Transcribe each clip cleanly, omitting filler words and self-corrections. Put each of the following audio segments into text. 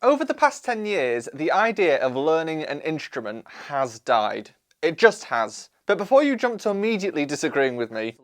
Over the past 10 years, the idea of learning an instrument has died. It just has. But before you jump to immediately disagreeing with me,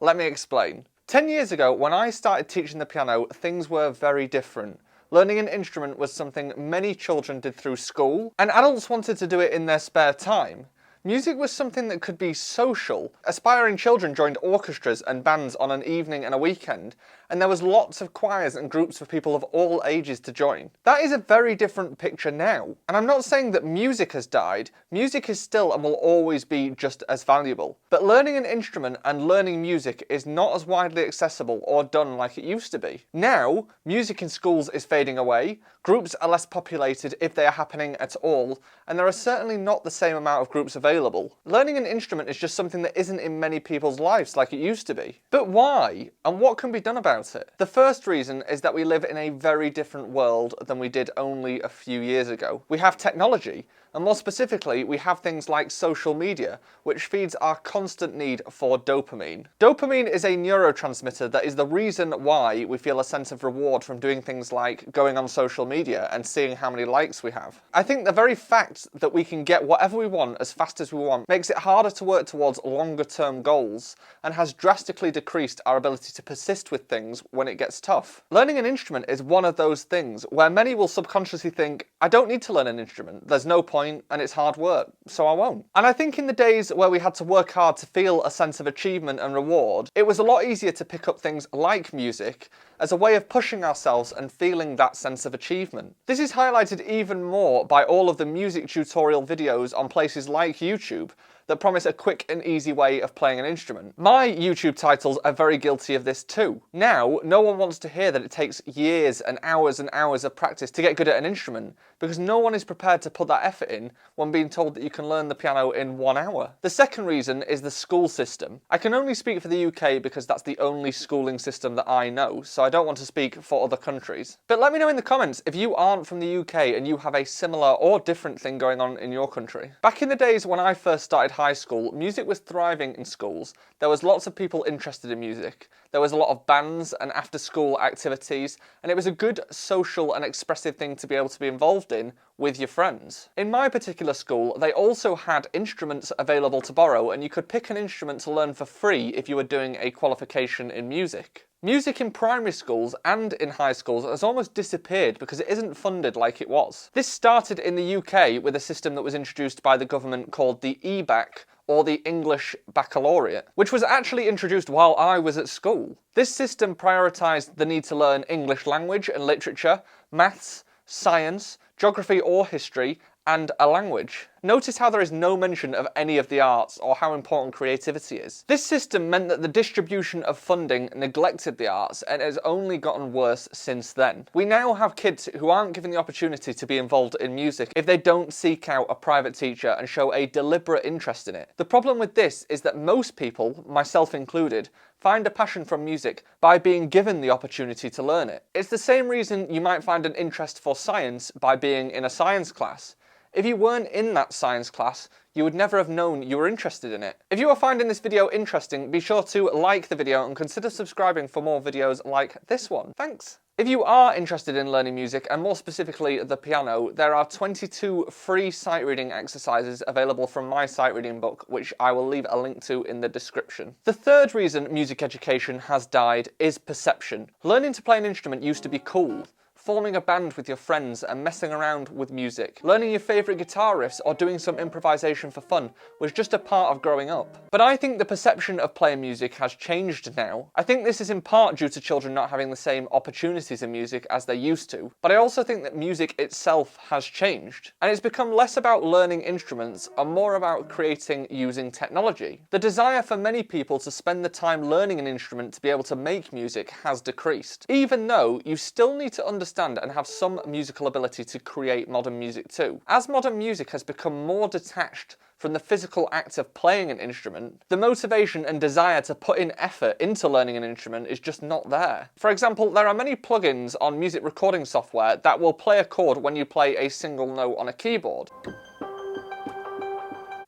let me explain. 10 years ago, when I started teaching the piano, things were very different. Learning an instrument was something many children did through school, and adults wanted to do it in their spare time. Music was something that could be social. Aspiring children joined orchestras and bands on an evening and a weekend, and there was lots of choirs and groups for people of all ages to join. That is a very different picture now. And I'm not saying that music has died. Music is still and will always be just as valuable. But learning an instrument and learning music is not as widely accessible or done like it used to be. Now, music in schools is fading away, groups are less populated if they are happening at all, and there are certainly not the same amount of groups available. Learning an instrument is just something that isn't in many people's lives like it used to be. But why? And what can be done about it? The first reason is that we live in a very different world than we did only a few years ago. We have technology, and more specifically, we have things like social media, which feeds our constant need for dopamine. Dopamine is a neurotransmitter that is the reason why we feel a sense of reward from doing things like going on social media and seeing how many likes we have. I think the very fact that we can get whatever we want as fast as we want makes it harder to work towards longer term goals and has drastically decreased our ability to persist with things when it gets tough. Learning an instrument is one of those things where many will subconsciously think, I don't need to learn an instrument, there's no point and it's hard work, so I won't. And I think in the days where we had to work hard to feel a sense of achievement and reward, it was a lot easier to pick up things like music as a way of pushing ourselves and feeling that sense of achievement. This is highlighted even more by all of the music tutorial videos on places like YouTube that promise a quick and easy way of playing an instrument. My YouTube titles are very guilty of this too. Now, no one wants to hear that it takes years and hours of practice to get good at an instrument, because no one is prepared to put that effort in when being told that you can learn the piano in 1 hour. The second reason is the school system. I can only speak for the UK because that's the only schooling system that I know, so I don't want to speak for other countries. But let me know in the comments if you aren't from the UK and you have a similar or different thing going on in your country. Back in the days when I first started high school, music was thriving in schools. There was lots of people interested in music. There was a lot of bands and after-school activities, and it was a good social and expressive thing to be able to be involved in with your friends. In my particular school, they also had instruments available to borrow, and you could pick an instrument to learn for free if you were doing a qualification in music. Music in primary schools and in high schools has almost disappeared because it isn't funded like it was. This started in the UK with a system that was introduced by the government called the EBAC, or the English Baccalaureate, which was actually introduced while I was at school. This system prioritised the need to learn English language and literature, maths, science, geography or history, and a language. Notice how there is no mention of any of the arts or how important creativity is. This system meant that the distribution of funding neglected the arts, and it has only gotten worse since then. We now have kids who aren't given the opportunity to be involved in music if they don't seek out a private teacher and show a deliberate interest in it. The problem with this is that most people, myself included, find a passion from music by being given the opportunity to learn it. It's the same reason you might find an interest for science by being in a science class. If you weren't in that science class, you would never have known you were interested in it. If you are finding this video interesting, be sure to like the video and consider subscribing for more videos like this one. Thanks! If you are interested in learning music, and more specifically the piano, there are 22 free sight reading exercises available from my sight reading book, which I will leave a link to in the description. The third reason music education has died is perception. Learning to play an instrument used to be cool. Forming a band with your friends and messing around with music, learning your favourite guitar riffs or doing some improvisation for fun was just a part of growing up. But I think the perception of playing music has changed now. I think this is in part due to children not having the same opportunities in music as they used to, but I also think that music itself has changed, and it's become less about learning instruments and more about creating using technology. The desire for many people to spend the time learning an instrument to be able to make music has decreased, even though you still need to understand and have some musical ability to create modern music too. As modern music has become more detached from the physical act of playing an instrument, the motivation and desire to put in effort into learning an instrument is just not there. For example, there are many plugins on music recording software that will play a chord when you play a single note on a keyboard.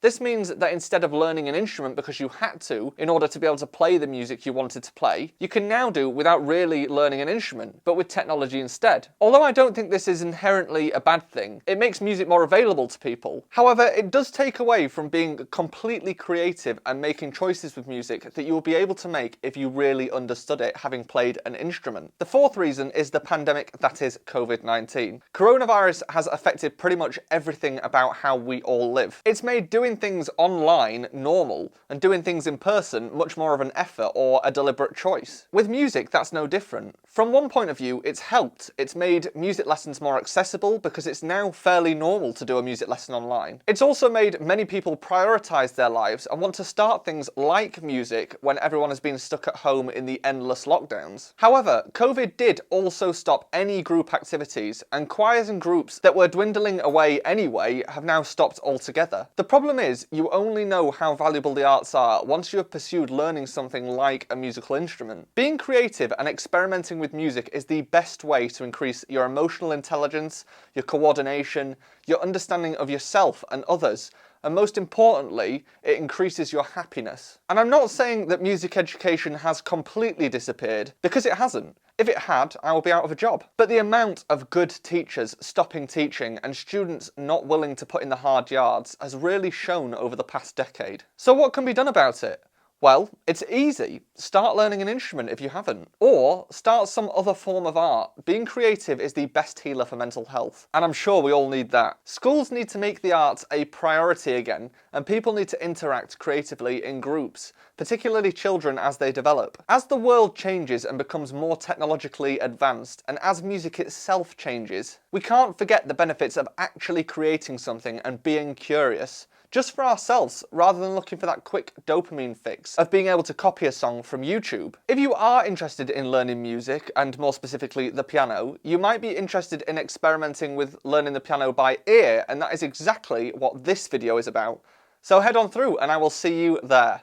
This means that instead of learning an instrument because you had to in order to be able to play the music you wanted to play, you can now do without really learning an instrument, but with technology instead. Although I don't think this is inherently a bad thing, it makes music more available to people. However, it does take away from being completely creative and making choices with music that you will be able to make if you really understood it, having played an instrument. The fourth reason is the pandemic that is COVID-19. Coronavirus has affected pretty much everything about how we all live. It's made doing things online normal and doing things in person much more of an effort or a deliberate choice. With music, that's no different. From one point of view, it's helped. It's made music lessons more accessible because it's now fairly normal to do a music lesson online. It's also made many people prioritise their lives and want to start things like music when everyone has been stuck at home in the endless lockdowns. However, COVID did also stop any group activities, and choirs and groups that were dwindling away anyway have now stopped altogether. The problem is, you only know how valuable the arts are once you have pursued learning something like a musical instrument. Being creative and experimenting with music is the best way to increase your emotional intelligence, your coordination, your understanding of yourself and others, and most importantly, it increases your happiness. And I'm not saying that music education has completely disappeared, because it hasn't. If it had, I would be out of a job. But the amount of good teachers stopping teaching and students not willing to put in the hard yards has really shown over the past decade. So what can be done about it? Well, it's easy. Start learning an instrument if you haven't. Or start some other form of art. Being creative is the best healer for mental health. And I'm sure we all need that. Schools need to make the arts a priority again, and people need to interact creatively in groups, particularly children as they develop. As the world changes and becomes more technologically advanced, and as music itself changes, we can't forget the benefits of actually creating something and being curious. Just for ourselves, rather than looking for that quick dopamine fix of being able to copy a song from YouTube. If you are interested in learning music, and more specifically the piano, you might be interested in experimenting with learning the piano by ear, and that is exactly what this video is about. So head on through and I will see you there.